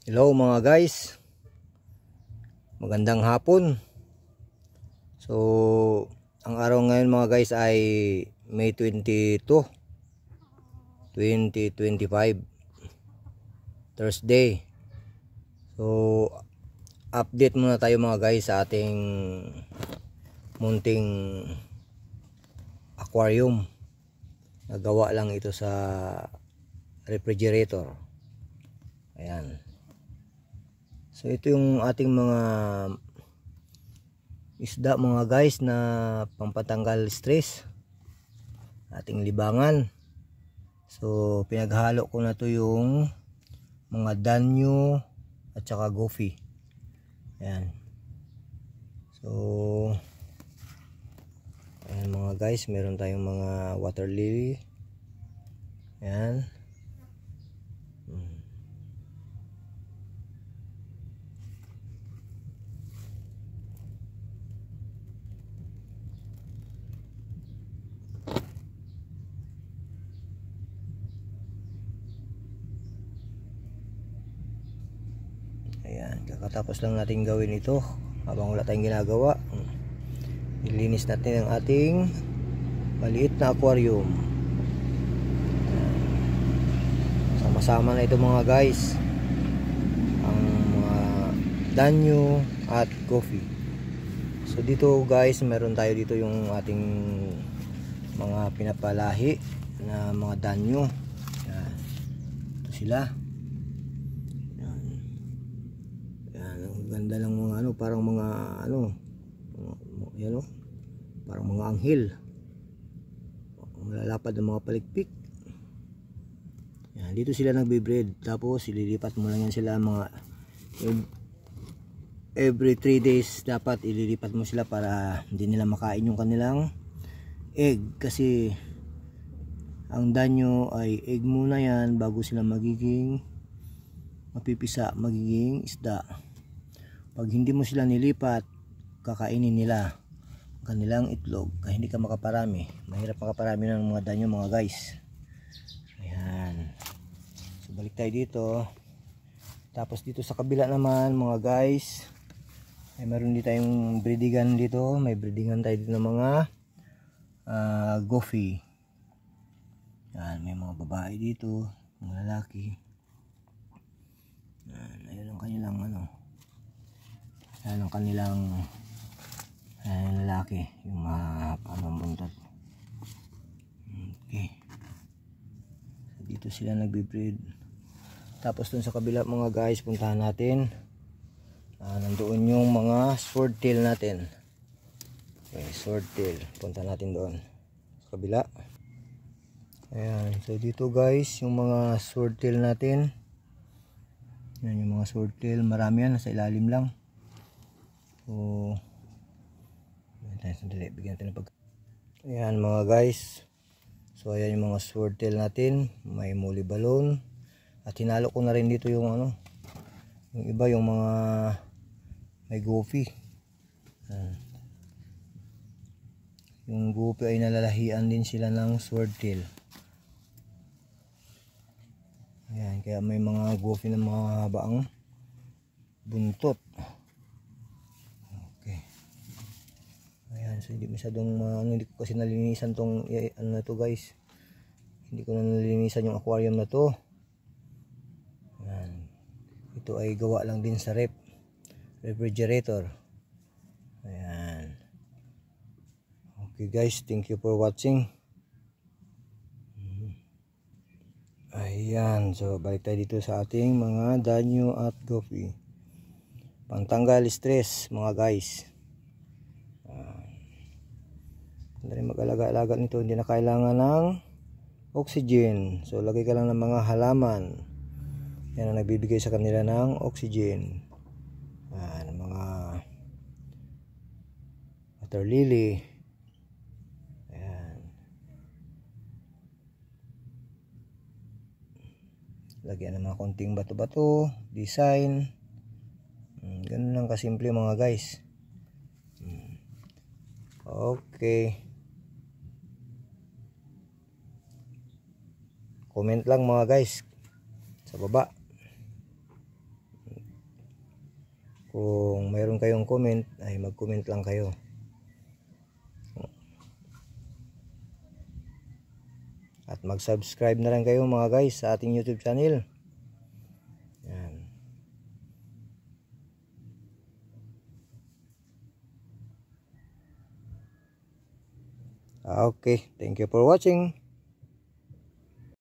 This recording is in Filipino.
Hello mga guys, magandang hapon. So ang araw ngayon mga guys ay May 22, 2025, Thursday. So update muna tayo mga guys sa ating munting aquarium. Nagawa lang ito sa refrigerator. Ayan. So ito yung ating mga isda mga guys na pampatanggal stress, ating libangan. So pinaghalo ko na to yung mga danyo at saka goofy. Ayan. So ayan mga guys, meron tayong mga water lily. Ayan. Ayan, kakatapos lang natin gawin ito habang wala tayong ginagawa. Nilinis natin ang ating maliit na aquarium. Sama-sama na ito mga guys, ang mga danyo at coffee. So dito guys, meron tayo dito yung ating mga pinapalahi na mga danyo. Ayan. Ito sila. Ganda lang mga ano, parang mga ano, yan o, parang mga anghel, malalapad ng mga palikpik. Yan, dito sila nagbe-breed, tapos ililipat mo lang yan sila mga every 3 days dapat ililipat mo sila para hindi nila makain yung kanilang egg, kasi ang danyo ay egg muna yan bago sila magiging mapipisa, magiging isda. Pag hindi mo sila nilipat, kakainin nila ang kanilang itlog, kaya hindi ka makaparami. Mahirap makaparami ng mga danyo mga guys. Ayan. So balik tayo dito. Tapos dito sa kabila naman mga guys, ay meron dito tayong breedingan dito. May breedingan tayo dito ng mga goofy. Ayan, may mga babae dito, mga lalaki. Ayan, ayun ang kanilang ano. Ayan ang kanilang lalaki, yung mga buntot. Okay. So, dito sila nagbe-breed. Tapos dun sa kabila mga guys, puntahan natin. Nandoon yung mga swordtail natin. Okay, swordtail. Puntahan natin doon sa kabila. Ayan. So dito guys, yung mga swordtail natin. Yan yung mga swordtail. Marami yan, nasa ilalim lang. So sandali, bigyan natin ng pag. Ayan mga guys, so ayan yung mga swordtail natin, may muli balon, at hinalo ko na rin dito yung ano, yung iba, yung mga may goofy. Yung goofy ay nalalahian din sila ng swordtail. Ayan, kaya may mga goofy na mga habaang buntot. So hindi masyadong hindi ko kasi nalinisan tong ano na to guys. Hindi ko na nalinisan yung aquarium na to. Ayan. Ito ay gawa lang din sa refrigerator. Ayan. Okay guys, thank you for watching. Ayan, so balik tayo dito sa ating mga danyo at goofy. Pantanggal stress mga guys. Hindi mag-alaga-alaga nito, hindi na kailangan ng oxygen. So lagay ka lang ng mga halaman. Yan ang nagbibigay sa kanila ng oxygen. Mga water lily. Ayan. Lagyan ng mga konting bato-bato, design. Ganun lang kasimple mga guys. Okay. Comment lang mga guys sa baba. Kung mayroon kayong comment ay mag-comment lang kayo. At mag-subscribe na rin kayo mga guys sa ating YouTube channel. Yan. Okay, thank you for watching.